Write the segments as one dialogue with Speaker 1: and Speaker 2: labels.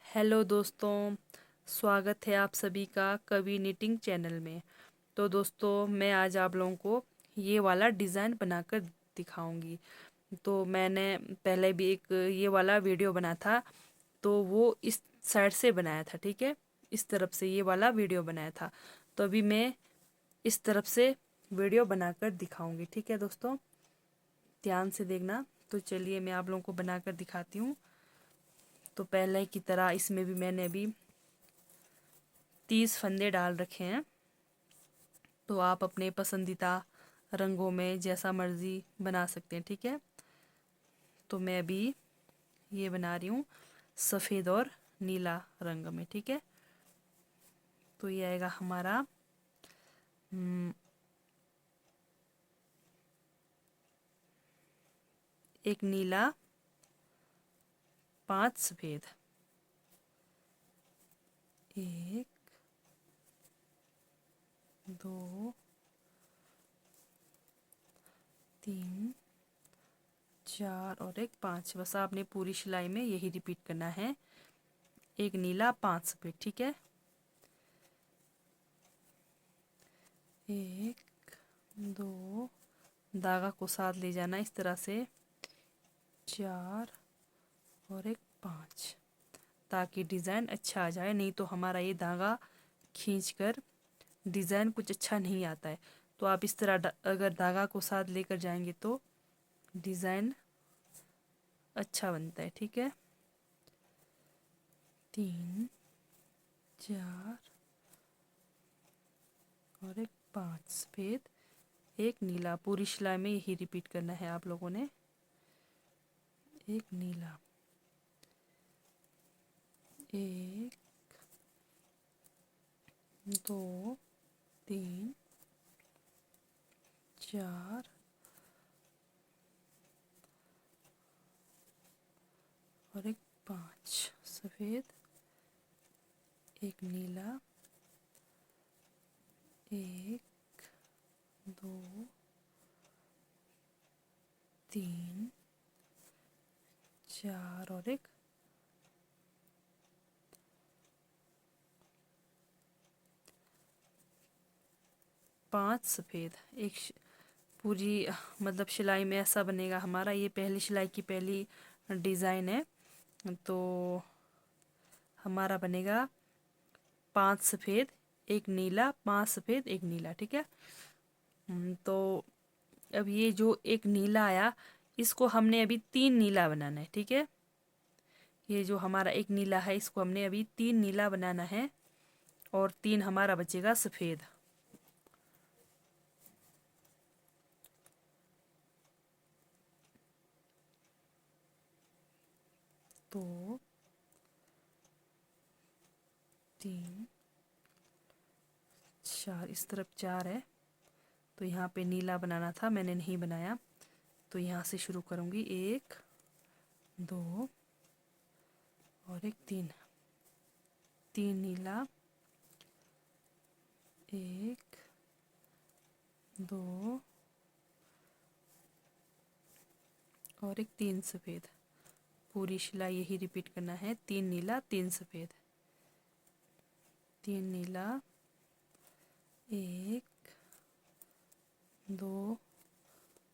Speaker 1: Hello दोस्तों, स्वागत है आप सभी का कवि निटिंग चैनल में। तो दोस्तों, मैं आज आप लोगों को ये वाला डिज़ाइन बनाकर दिखाऊंगी। तो मैंने पहले भी एक ये वाला वीडियो बना था, तो वो इस साइड से बनाया था, ठीक है। इस तरफ से ये वाला वीडियो बनाया था। तो अभी मैं इस तरफ से वीडियो बनाकर दिखाऊंगी, ठीक है दोस्तों। ध्यान से देखना। तो चलिए मैं आप लोगों को बनाकर दिखाती हूँ। तो पहले की तरह इसमें भी मैंने अभी 30 फंदे डाल रखे हैं। तो आप अपने पसंदीदा रंगों में जैसा मर्जी बना सकते हैं, ठीक है। तो मैं अभी ये बना रही हूँ सफ़ेद और नीला रंग में, ठीक है। तो ये आएगा हमारा एक नीला, 5 सफ़ेद, 1 2 3 4 और एक 5। बस आपने पूरी सिलाई में यही रिपीट करना है, एक नीला 5 सफ़ेद, ठीक है। 1 2 धागा को साथ ले जाना इस तरह से, 4 और एक 5, ताकि डिज़ाइन अच्छा आ जाए। नहीं तो हमारा ये धागा खींचकर डिज़ाइन कुछ अच्छा नहीं आता है। तो आप इस तरह अगर धागा को साथ लेकर जाएंगे तो डिज़ाइन अच्छा बनता है, ठीक है। 3 4 और एक 5 सफ़ेद, एक नीला। पूरी सिलाई में यही रिपीट करना है आप लोगों ने। एक नीला, 1 2 3 4 और एक 5 सफ़ेद, एक नीला, 1 2 3 4 और एक 5 सफ़ेद। पूरी मतलब सिलाई में ऐसा बनेगा हमारा। ये पहली सिलाई की पहली डिज़ाइन है। तो हमारा बनेगा 5 सफ़ेद, एक नीला, 5 सफ़ेद, एक नीला, ठीक है। तो अब ये जो एक नीला आया, इसको हमने अभी 3 नीला बनाना है, ठीक है। ये जो हमारा एक नीला है, इसको हमने अभी 3 नीला बनाना है और 3 हमारा बचेगा सफ़ेद। तो 3 4, इस तरफ 4 है। तो यहाँ पे नीला बनाना था, मैंने नहीं बनाया। तो यहाँ से शुरू करूँगी, 1 2 और एक 3, 3 नीला, 1 2 और एक 3 सफ़ेद। पूरी सिलाई यही रिपीट करना है, 3 नीला 3 सफ़ेद, 3 नीला, 1 2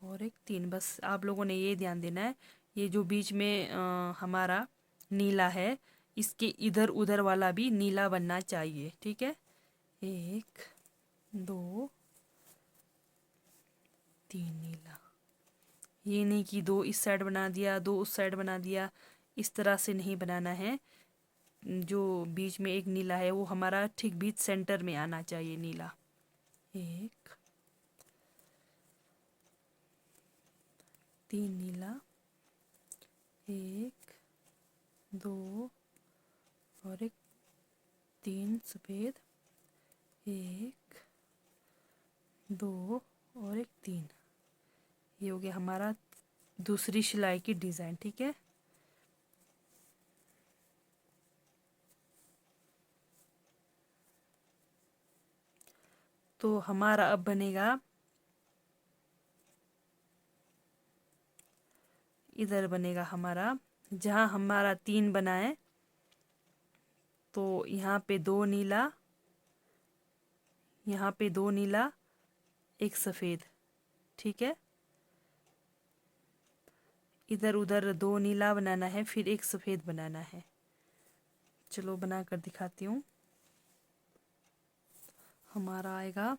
Speaker 1: और एक 3। बस आप लोगों ने ये ध्यान देना है, ये जो बीच में हमारा नीला है, इसके इधर उधर वाला भी नीला बनना चाहिए, ठीक है। 1 2 3 नीला। ये नहीं कि 2 इस साइड बना दिया, 2 उस साइड बना दिया, इस तरह से नहीं बनाना है। जो बीच में एक नीला है वो हमारा ठीक बीच सेंटर में आना चाहिए नीला। 1 3 नीला, 1 2 और एक 3 सफ़ेद, 1 2 और एक 3। ये हो गया हमारा दूसरी सिलाई की डिज़ाइन, ठीक है। तो हमारा अब बनेगा, इधर बनेगा हमारा, जहाँ हमारा 3 बना है तो यहाँ पे दो नीला, यहाँ पे दो नीला, एक सफ़ेद, ठीक है। इधर उधर दो नीला बनाना है, फिर एक सफ़ेद बनाना है। चलो बना कर दिखाती हूँ। हमारा आएगा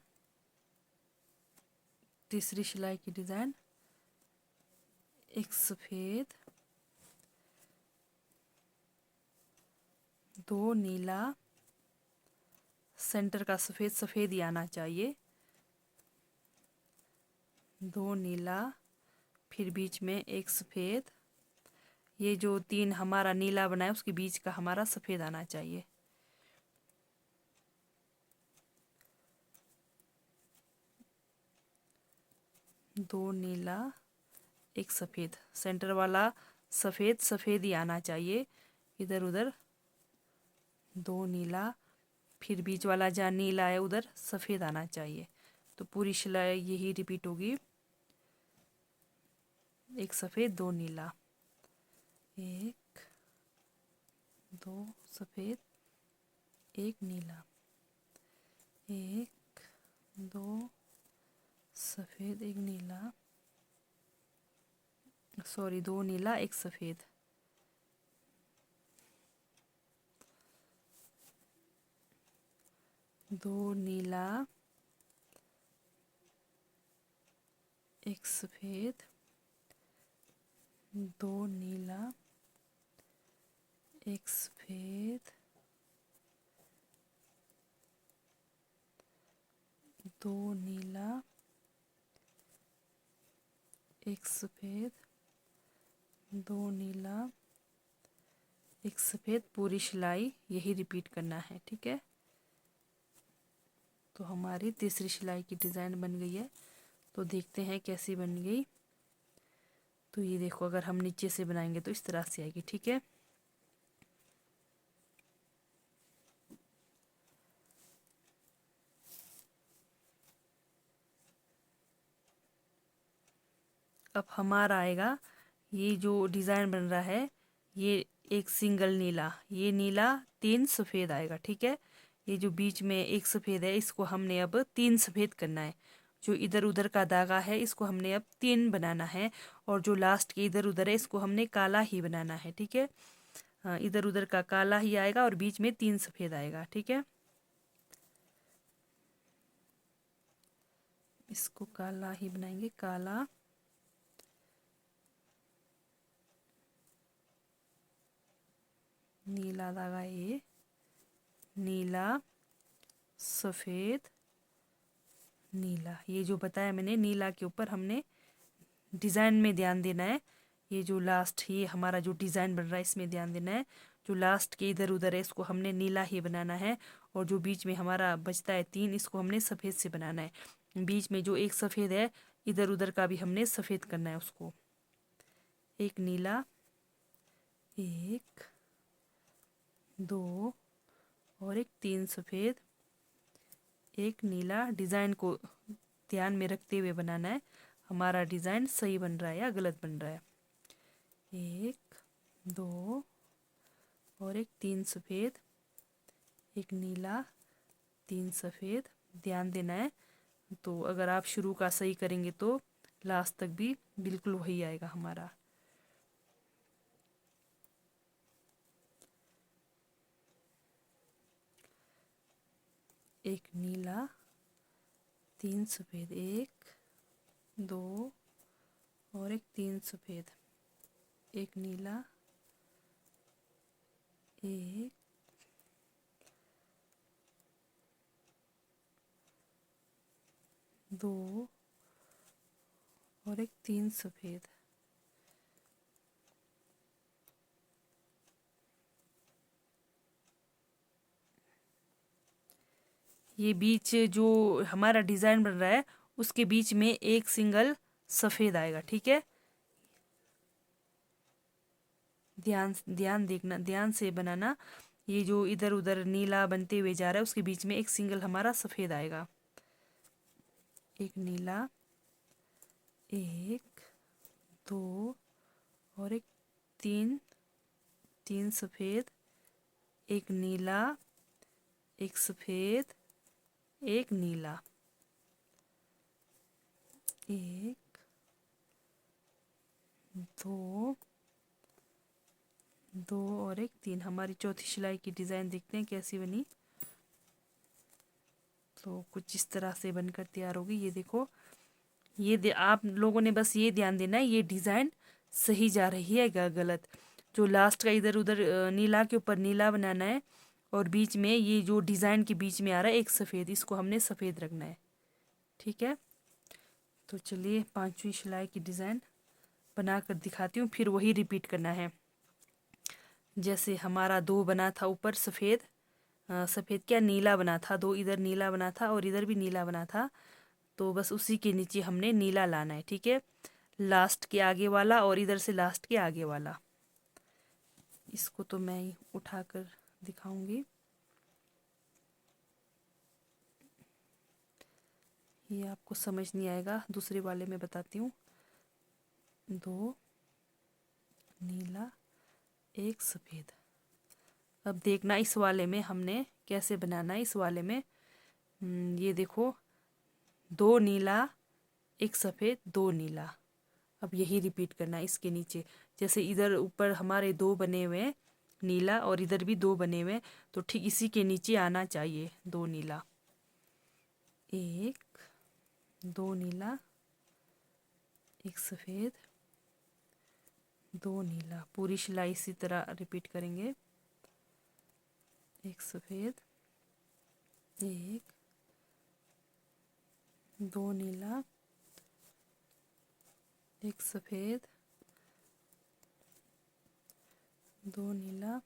Speaker 1: तीसरी सिलाई की डिज़ाइन, एक सफ़ेद, दो नीला, सेंटर का सफ़ेद सफ़ेद ही आना चाहिए, दो नीला, फिर बीच में एक सफ़ेद। ये जो तीन हमारा नीला बना है उसके बीच का हमारा सफ़ेद आना चाहिए। दो नीला, एक सफ़ेद, सेंटर वाला सफ़ेद सफ़ेद ही आना चाहिए। इधर उधर दो नीला, फिर बीच वाला जहाँ नीला है उधर सफ़ेद आना चाहिए। तो पूरी सिलाई यही रिपीट होगी, एक सफ़ेद दो नीला, एक दो सफ़ेद एक नीला, एक दो सफ़ेद एक नीला, सॉरी दो नीला एक सफ़ेद, दो नीला एक सफ़ेद, दो नीला एक सफ़ेद, दो नीला एक सफ़ेद, दो नीला एक सफ़ेद। पूरी सिलाई यही रिपीट करना है, ठीक है। तो हमारी तीसरी सिलाई की डिज़ाइन बन गई है। तो देखते हैं कैसी बन गई। तो ये देखो, अगर हम नीचे से बनाएंगे तो इस तरह से आएगी, ठीक है। अब हमारा आएगा, ये जो डिज़ाइन बन रहा है, ये एक सिंगल नीला, ये नीला तीन सफ़ेद आएगा, ठीक है। ये जो बीच में एक सफ़ेद है इसको हमने अब तीन सफ़ेद करना है। जो इधर उधर का धागा है इसको हमने अब तीन बनाना है, और जो लास्ट के इधर उधर है इसको हमने काला ही बनाना है, ठीक है। हाँ, इधर उधर का काला ही आएगा और बीच में तीन सफ़ेद आएगा, ठीक है। इसको काला ही बनाएंगे, काला, नीला धागा, ये नीला सफ़ेद नीला। ये जो बताया मैंने, नीला के ऊपर हमने डिज़ाइन में ध्यान देना है। ये जो लास्ट, ये हमारा जो डिज़ाइन बन रहा है इसमें ध्यान देना है। जो लास्ट के इधर उधर है इसको हमने नीला ही बनाना है, और जो बीच में हमारा बचता है तीन, इसको हमने सफ़ेद से बनाना है। बीच में जो एक सफ़ेद है इधर उधर का भी हमने सफ़ेद करना है उसको। एक नीला, एक दो और एक तीन सफ़ेद, एक नीला। डिज़ाइन को ध्यान में रखते हुए बनाना है, हमारा डिज़ाइन सही बन रहा है या गलत बन रहा है। एक दो और एक तीन सफ़ेद, एक नीला, तीन सफ़ेद, ध्यान देना है। तो अगर आप शुरू का सही करेंगे तो लास्ट तक भी बिल्कुल वही आएगा हमारा। एक नीला, तीन सफ़ेद, एक दो और एक तीन सफ़ेद, एक नीला, एक दो और एक तीन सफ़ेद। ये बीच जो हमारा डिज़ाइन बन रहा है उसके बीच में एक सिंगल सफ़ेद आएगा, ठीक है। ध्यान ध्यान देखना, ध्यान से बनाना। ये जो इधर उधर नीला बनते हुए जा रहा है उसके बीच में एक सिंगल हमारा सफ़ेद आएगा। एक नीला, एक दो और एक तीन, तीन सफ़ेद, एक नीला, एक सफ़ेद, एक नीला, एक, दो, दो और एक, तीन। हमारी चौथी सिलाई की डिज़ाइन देखते हैं कैसी बनी। तो कुछ इस तरह से बनकर तैयार होगी। ये देखो, आप लोगों ने बस ये ध्यान देना है ये डिज़ाइन सही जा रही है या गलत। जो लास्ट का इधर उधर नीला के ऊपर नीला बनाना है, और बीच में ये जो डिज़ाइन के बीच में आ रहा है एक सफ़ेद, इसको हमने सफ़ेद रखना है। ठीक है, तो चलिए पांचवी सिलाई की डिज़ाइन बना कर दिखाती हूँ, फिर वही रिपीट करना है। जैसे हमारा दो बना था ऊपर सफ़ेद, सफ़ेद क्या नीला बना था, दो इधर नीला बना था और इधर भी नीला बना था, तो बस उसी के नीचे हमने नीला लाना है। ठीक है, लास्ट के आगे वाला और इधर से लास्ट के आगे वाला। इसको तो मैं ही उठा कर दिखाऊंगी। ये आपको समझ नहीं आएगा, दूसरे वाले में बताती हूँ। दो नीला, एक सफ़ेद। अब देखना इस वाले में हमने कैसे बनाना है। इस वाले में ये देखो, दो नीला, एक सफ़ेद, दो नीला। अब यही रिपीट करना है इसके नीचे। जैसे इधर ऊपर हमारे दो बने हुए हैं नीला और इधर भी दो बने हुए हैं, तो ठीक इसी के नीचे आना चाहिए दो नीला। एक, दो नीला, एक सफ़ेद, दो नीला। पूरी सिलाई इसी तरह रिपीट करेंगे। एक सफ़ेद, एक, दो नीला, एक सफ़ेद, दो नीला,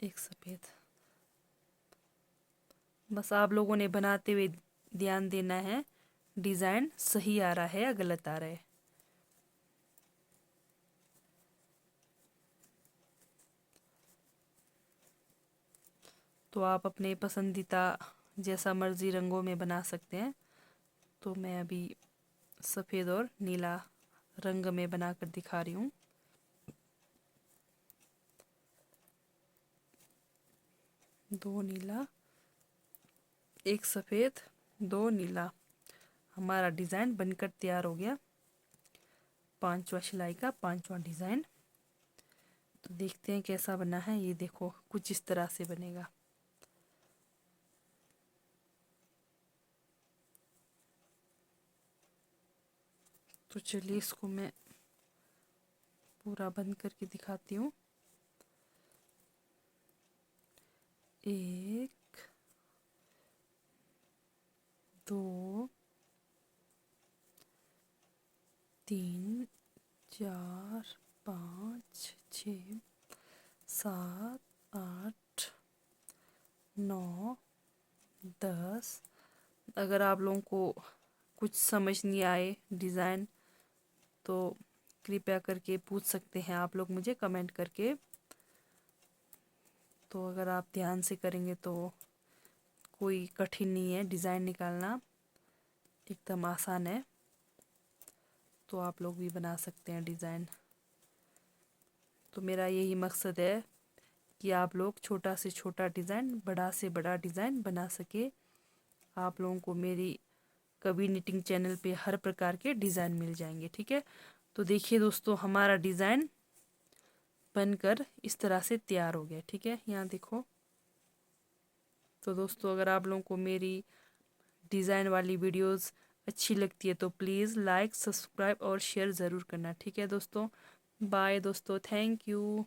Speaker 1: एक सफ़ेद। बस आप लोगों ने बनाते हुए ध्यान देना है डिज़ाइन सही आ रहा है या गलत आ रहा है। तो आप अपने पसंदीदा जैसा मर्जी रंगों में बना सकते हैं। तो मैं अभी सफ़ेद और नीला रंग में बनाकर दिखा रही हूँ। दो नीला, एक सफ़ेद, दो नीला। हमारा डिज़ाइन बनकर तैयार हो गया, पांचवा सिलाई का पांचवा डिज़ाइन। तो देखते हैं कैसा बना है। ये देखो, कुछ इस तरह से बनेगा। तो चलिए इसको मैं पूरा बंद करके दिखाती हूँ। एक, दो, तीन, चार, पाँच, छः, सात, आठ, नौ, 10। अगर आप लोगों को कुछ समझ नहीं आए डिज़ाइन, तो कृपया करके पूछ सकते हैं आप लोग मुझे कमेंट करके। तो अगर आप ध्यान से करेंगे तो कोई कठिन नहीं है, डिज़ाइन निकालना एकदम आसान है। तो आप लोग भी बना सकते हैं डिज़ाइन। तो मेरा यही मकसद है कि आप लोग छोटा से छोटा डिज़ाइन, बड़ा से बड़ा डिज़ाइन बना सके। आप लोगों को मेरी कवि निटिंग चैनल पे हर प्रकार के डिज़ाइन मिल जाएंगे। ठीक है, तो देखिए दोस्तों, हमारा डिज़ाइन बनकर इस तरह से तैयार हो गया। ठीक है, यहाँ देखो। तो दोस्तों, अगर आप लोगों को मेरी डिज़ाइन वाली वीडियोस अच्छी लगती है तो प्लीज़ लाइक, सब्सक्राइब और शेयर ज़रूर करना। ठीक है दोस्तों, बाय दोस्तों, थैंक यू।